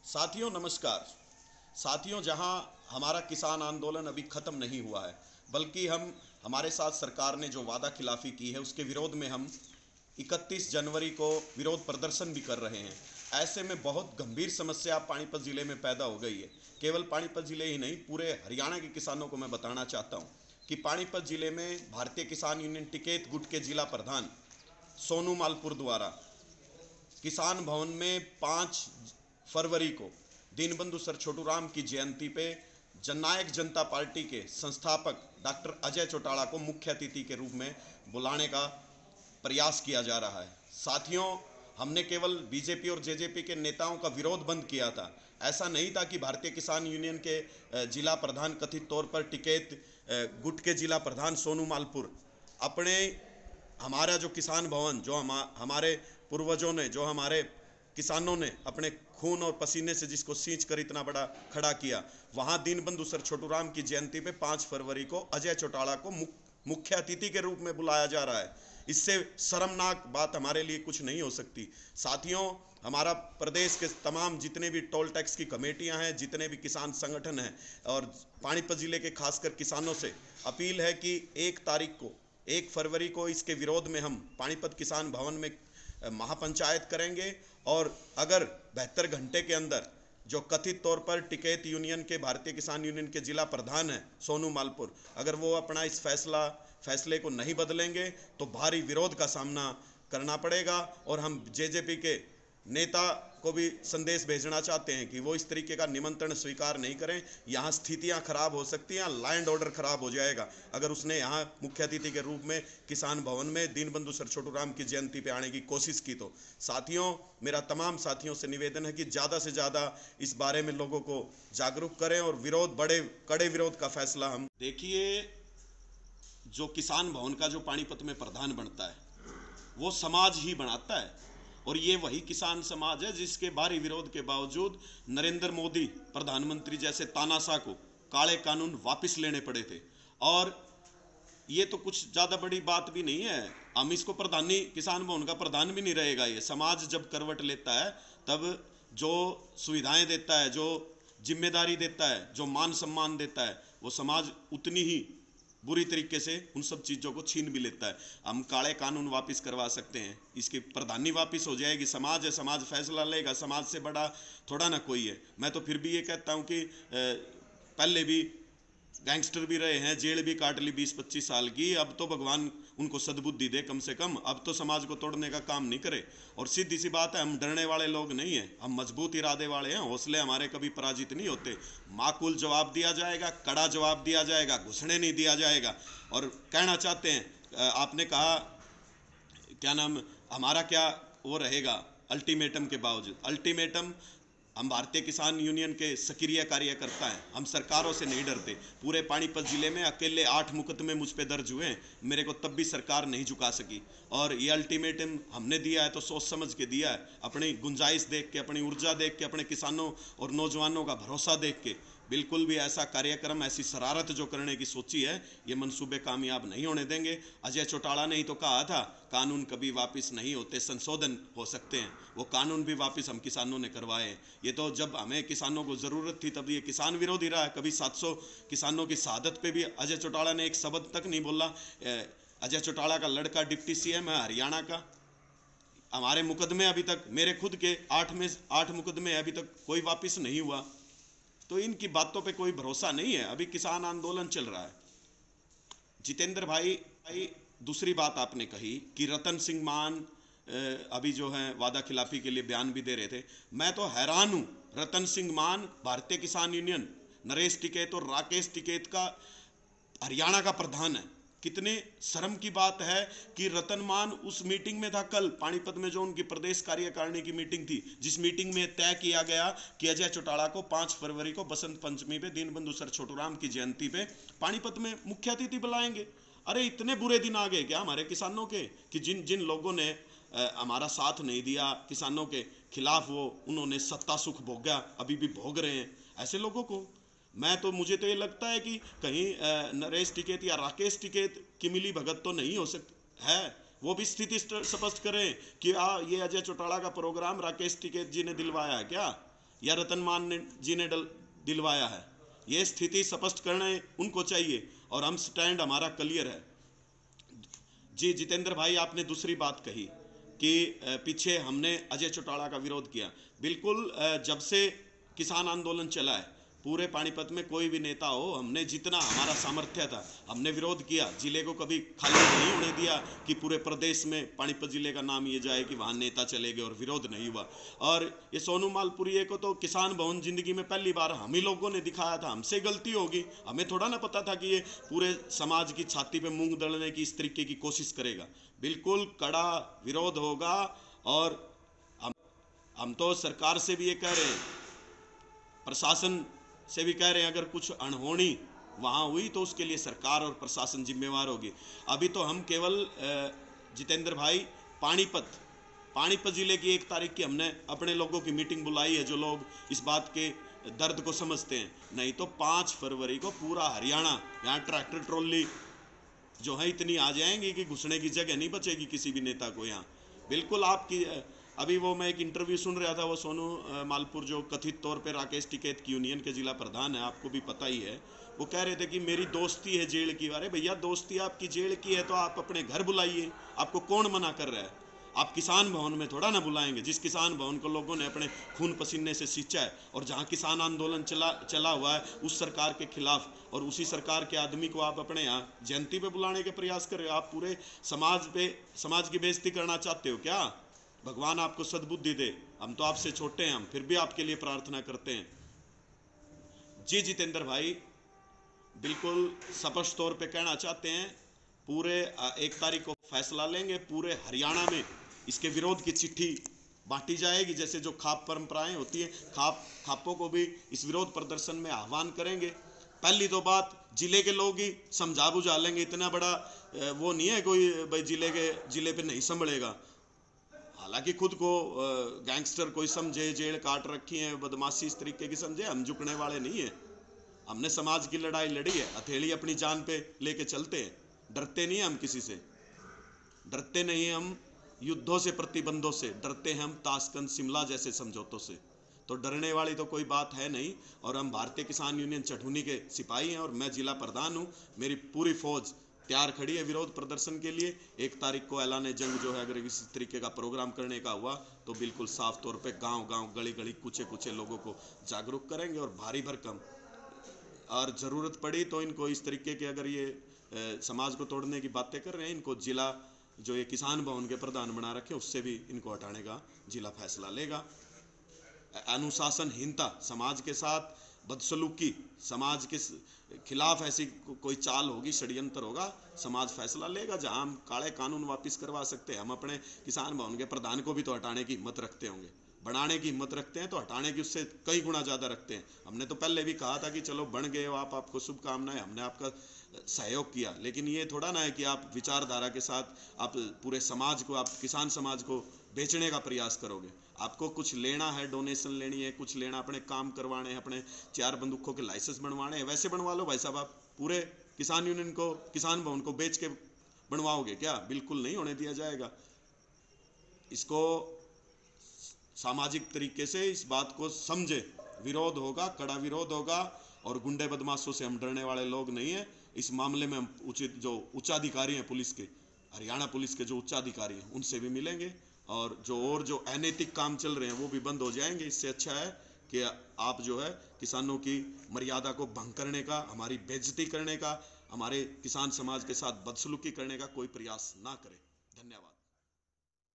साथियों नमस्कार। साथियों, जहां हमारा किसान आंदोलन अभी ख़त्म नहीं हुआ है, बल्कि हमारे साथ सरकार ने जो वादा खिलाफ़ी की है उसके विरोध में हम 31 जनवरी को विरोध प्रदर्शन भी कर रहे हैं। ऐसे में बहुत गंभीर समस्या पानीपत ज़िले में पैदा हो गई है। केवल पानीपत ज़िले ही नहीं, पूरे हरियाणा के किसानों को मैं बताना चाहता हूँ कि पानीपत ज़िले में भारतीय किसान यूनियन टिकैत गुट के जिला प्रधान सोनू मालपुर द्वारा किसान भवन में 5 फरवरी को दीनबंधु सर छोटूराम की जयंती पे जननायक जनता पार्टी के संस्थापक डॉक्टर अजय चौटाला को मुख्य अतिथि के रूप में बुलाने का प्रयास किया जा रहा है। साथियों, हमने केवल बीजेपी और जेजेपी के नेताओं का विरोध बंद किया था। ऐसा नहीं था कि भारतीय किसान यूनियन के जिला प्रधान कथित तौर पर टिकैत गुट के जिला प्रधान सोनू मालपुर अपने हमारा जो किसान भवन, जो हमारे पूर्वजों ने, जो हमारे किसानों ने अपने खून और पसीने से जिसको सींच कर इतना बड़ा खड़ा किया, वहाँ दीनबंधु सर छोटूराम की जयंती पे 5 फरवरी को अजय चौटाला को मुख्य अतिथि के रूप में बुलाया जा रहा है। इससे शर्मनाक बात हमारे लिए कुछ नहीं हो सकती। साथियों, हमारा प्रदेश के तमाम जितने भी टोल टैक्स की कमेटियां हैं, जितने भी किसान संगठन हैं और पानीपत ज़िले के खासकर किसानों से अपील है कि 1 फरवरी को इसके विरोध में हम पानीपत किसान भवन में महापंचायत करेंगे। और अगर 72 घंटे के अंदर जो कथित तौर पर टिकैत यूनियन के भारतीय किसान यूनियन के जिला प्रधान हैं सोनू मालपुर, अगर वो अपना इस फैसले को नहीं बदलेंगे तो भारी विरोध का सामना करना पड़ेगा। और हम जेजेपी के नेता को भी संदेश भेजना चाहते हैं कि वो इस तरीके का निमंत्रण स्वीकार नहीं करें। यहाँ स्थितियाँ खराब हो सकती हैं, लैंड ऑर्डर खराब हो जाएगा अगर उसने यहाँ मुख्य अतिथि के रूप में किसान भवन में दीनबंधु सर छोटूराम की जयंती पे आने की कोशिश की तो। साथियों, मेरा तमाम साथियों से निवेदन है कि ज़्यादा से ज़्यादा इस बारे में लोगों को जागरूक करें और बड़े कड़े विरोध का फैसला हम देखिए। जो किसान भवन का जो पानीपत में प्रधान बनता है वो समाज ही बनाता है, और ये वही किसान समाज है जिसके भारी विरोध के बावजूद नरेंद्र मोदी प्रधानमंत्री जैसे तानाशाह को काले कानून वापस लेने पड़े थे। और ये तो कुछ ज़्यादा बड़ी बात भी नहीं है, हम इसको प्रधानी किसान भवन का प्रधान भी नहीं रहेगा। ये समाज जब करवट लेता है तब जो सुविधाएं देता है, जो जिम्मेदारी देता है, जो मान सम्मान देता है, वो समाज उतनी ही बुरी तरीके से उन सब चीज़ों को छीन भी लेता है। हम काले कानून वापस करवा सकते हैं, इसकी प्रधानी वापस हो जाएगी। समाज है, समाज फैसला लेगा, समाज से बड़ा थोड़ा ना कोई है। मैं तो फिर भी ये कहता हूँ कि पहले भी गैंगस्टर भी रहे हैं, जेल भी काट ली 20-25 साल की, अब तो भगवान उनको सद्बुद्धि दे कम से कम, अब तो समाज को तोड़ने का काम नहीं करे। और सीधी सी बात है, हम डरने वाले लोग नहीं हैं, हम मजबूत इरादे वाले हैं। हौसले हमारे कभी पराजित नहीं होते। माकूल जवाब दिया जाएगा, कड़ा जवाब दिया जाएगा, घुसने नहीं दिया जाएगा। और कहना चाहते हैं, आपने कहा क्या नाम, हमारा क्या वो रहेगा अल्टीमेटम के बावजूद। अल्टीमेटम, हम भारतीय किसान यूनियन के सक्रिय कार्यकर्ता हैं, हम सरकारों से नहीं डरते। पूरे पानीपत ज़िले में अकेले 8 मुकदमे मुझ पे दर्ज हुए हैं, मेरे को तब भी सरकार नहीं झुका सकी। और ये अल्टीमेटम हमने दिया है तो सोच समझ के दिया है, अपनी गुंजाइश देख के, अपनी ऊर्जा देख के, अपने किसानों और नौजवानों का भरोसा देख के। बिल्कुल भी ऐसा कार्यक्रम, ऐसी शरारत जो करने की सोची है, ये मंसूबे कामयाब नहीं होने देंगे। अजय चौटाला ने ही तो कहा था कानून कभी वापस नहीं होते, संशोधन हो सकते हैं। वो कानून भी वापस हम किसानों ने करवाए हैं। ये तो जब हमें किसानों को ज़रूरत थी तब ये किसान विरोधी रहा है। कभी 700 किसानों की शहादत पे भी अजय चौटाला ने एक शब्द तक नहीं बोला। अजय चौटाला का लड़का डिप्टी सीएम है हरियाणा का। हमारे मुकदमे अभी तक, मेरे खुद के 8 मुकदमे अभी तक कोई वापस नहीं हुआ। तो इनकी बातों पे कोई भरोसा नहीं है। अभी किसान आंदोलन चल रहा है। जितेंद्र भाई, दूसरी बात आपने कही कि रतन सिंह मान अभी जो है वादा खिलाफी के लिए बयान भी दे रहे थे। मैं तो हैरान हूँ, रतन सिंह मान भारतीय किसान यूनियन नरेश टिकैत और राकेश टिकैत का हरियाणा का प्रधान है। कितने शर्म की बात है कि रतन मान उस मीटिंग में था कल पानीपत में, जो उनकी प्रदेश कार्यकारिणी की मीटिंग थी, जिस मीटिंग में तय किया गया कि अजय चौटाला को 5 फरवरी को बसंत पंचमी पे दीनबंधु सर छोटूराम की जयंती पे पानीपत में मुख्य अतिथि बुलाएंगे। अरे इतने बुरे दिन आ गए क्या हमारे किसानों के कि जिन जिन लोगों ने हमारा साथ नहीं दिया, किसानों के खिलाफ उन्होंने सत्ता सुख भोगा, अभी भी भोग रहे हैं। ऐसे लोगों को मुझे तो ये लगता है कि कहीं नरेश टिकैत या राकेश टिकैत की मिली भगत तो नहीं हो सकती है। वो भी स्थिति स्पष्ट करें कि ये अजय चौटाला का प्रोग्राम राकेश टिकैत जी ने दिलवाया है क्या। या रतन मान जी ने दिलवाया है? ये स्थिति स्पष्ट करने उनको चाहिए और हम स्टैंड हमारा क्लियर है। जी जितेंद्र भाई, आपने दूसरी बात कही कि पीछे हमने अजय चौटाला का विरोध किया। बिल्कुल, जब से किसान आंदोलन चला है पूरे पानीपत में कोई भी नेता हो, हमने जितना हमारा सामर्थ्य था हमने विरोध किया। जिले को कभी खाली नहीं होने दिया कि पूरे प्रदेश में पानीपत जिले का नाम ये जाए कि वहाँ नेता चले गए और विरोध नहीं हुआ। और ये सोनू मालपुरिये को तो किसान भवन जिंदगी में पहली बार हम ही लोगों ने दिखाया था। हमसे गलती होगी, हमें थोड़ा ना पता था कि ये पूरे समाज की छाती पे मूंग दलने की इस तरीके की कोशिश करेगा। बिल्कुल कड़ा विरोध होगा। और हम तो सरकार से भी ये कह रहे हैं, प्रशासन से भी कह रहे हैं, अगर कुछ अनहोनी वहाँ हुई तो उसके लिए सरकार और प्रशासन जिम्मेवार होगी। अभी तो हम केवल जितेंद्र भाई पानीपत जिले की 1 तारीख की हमने अपने लोगों की मीटिंग बुलाई है, जो लोग इस बात के दर्द को समझते हैं। नहीं तो 5 फरवरी को पूरा हरियाणा, यहाँ ट्रैक्टर ट्रॉली जो है इतनी आ जाएंगी कि घुसने की जगह नहीं बचेगी किसी भी नेता को यहाँ। बिल्कुल आपकी अभी वो मैं एक इंटरव्यू सुन रहा था, वो सोनू मालपुर जो कथित तौर पे राकेश टिकैत की यूनियन के जिला प्रधान है, आपको भी पता ही है, वो कह रहे थे कि मेरी दोस्ती है जेल की। अरे भैया, दोस्ती आपकी जेल की है तो आप अपने घर बुलाइए, आपको कौन मना कर रहा है? आप किसान भवन में थोड़ा ना बुलाएंगे, जिस किसान भवन को लोगों ने अपने खून पसीने से सींचा है और जहाँ किसान आंदोलन चला हुआ है उस सरकार के खिलाफ, और उसी सरकार के आदमी को आप अपने यहाँ जयंती पे बुलाने के प्रयास कर रहे हो। आप पूरे समाज की बेइज्जती करना चाहते हो क्या? भगवान आपको सद्बुद्धि दे। हम तो आपसे छोटे हैं, हम फिर भी आपके लिए प्रार्थना करते हैं। जी जितेंद्र भाई, बिल्कुल स्पष्ट तौर पे कहना चाहते हैं, पूरे 1 तारीख को फैसला लेंगे। पूरे हरियाणा में इसके विरोध की चिट्ठी बांटी जाएगी। जैसे जो खाप परंपराएं होती हैं, खापों को भी इस विरोध प्रदर्शन में आह्वान करेंगे। पहली तो बात, जिले के लोग ही समझा बुझा लेंगे, इतना बड़ा वो नहीं है कोई भाई जिले पे नहीं संभलेगा। हालांकि खुद को गैंगस्टर कोई समझे, जेल काट रखी है, बदमाशी इस तरीके की समझे, हम झुकने वाले नहीं है। हमने समाज की लड़ाई लड़ी है, हथेली अपनी जान पे लेके चलते हैं, डरते नहीं हम किसी से, डरते नहीं हम युद्धों से, प्रतिबंधों से, डरते हैं हम ताशकंद शिमला जैसे समझौतों से। तो डरने वाली तो कोई बात है नहीं। और हम भारतीय किसान यूनियन चढ़ूनी के सिपाही हैं और मैं जिला प्रधान हूँ। मेरी पूरी फौज तैयार खड़ी है विरोध प्रदर्शन के लिए। 1 तारीख को ऐलान जंग जो है, अगर इस तरीके का प्रोग्राम करने का हुआ तो बिल्कुल साफ तौर पे गांव-गांव, गली-गली, कूचे-कूचे लोगों को जागरूक करेंगे और भारी भरकम, और ज़रूरत पड़ी तो इनको इस तरीके के, अगर ये समाज को तोड़ने की बातें कर रहे हैं, इनको जिला जो ये किसान भवन के प्रधान बना रखे उससे भी इनको हटाने का जिला फैसला लेगा। अनुशासनहीनता, समाज के साथ बदसलूकी, समाज के खिलाफ ऐसी कोई चाल होगी, षड्यंत्र होगा, समाज फैसला लेगा। जहां हम काले कानून वापस करवा सकते हैं, हम अपने किसान भवन के प्रधान को भी तो हटाने की हिम्मत रखते होंगे, बनाने की हिम्मत रखते हैं तो हटाने की उससे कई गुना ज़्यादा रखते हैं। हमने तो पहले भी कहा था कि चलो बन गए हो आप, आपको शुभकामनाएं, हमने आपका सहयोग किया। लेकिन ये थोड़ा ना है कि आप विचारधारा के साथ आप पूरे समाज को, आप किसान समाज को बेचने का प्रयास करोगे। आपको कुछ लेना है, डोनेशन लेनी है, कुछ लेना, अपने काम करवाने हैं, अपने 4 बंदूकों के लाइसेंस बनवाने हैं, वैसे बनवा लो भाई साहब। आप पूरे किसान यूनियन को, किसान भवन को बेच के बनवाओगे क्या? बिल्कुल नहीं होने दिया जाएगा। इसको सामाजिक तरीके से इस बात को समझे, विरोध होगा, कड़ा विरोध होगा। और गुंडे बदमाशों से हम डरने वाले लोग नहीं है। इस मामले में हम उचित जो उच्चाधिकारी हैं पुलिस के, हरियाणा पुलिस के जो उच्चाधिकारी हैं, उनसे भी मिलेंगे और जो अनैतिक काम चल रहे हैं वो भी बंद हो जाएंगे। इससे अच्छा है कि आप जो है किसानों की मर्यादा को भंग करने का, हमारी बेइज्जती करने का, हमारे किसान समाज के साथ बदसलूकी करने का कोई प्रयास ना करें। धन्यवाद।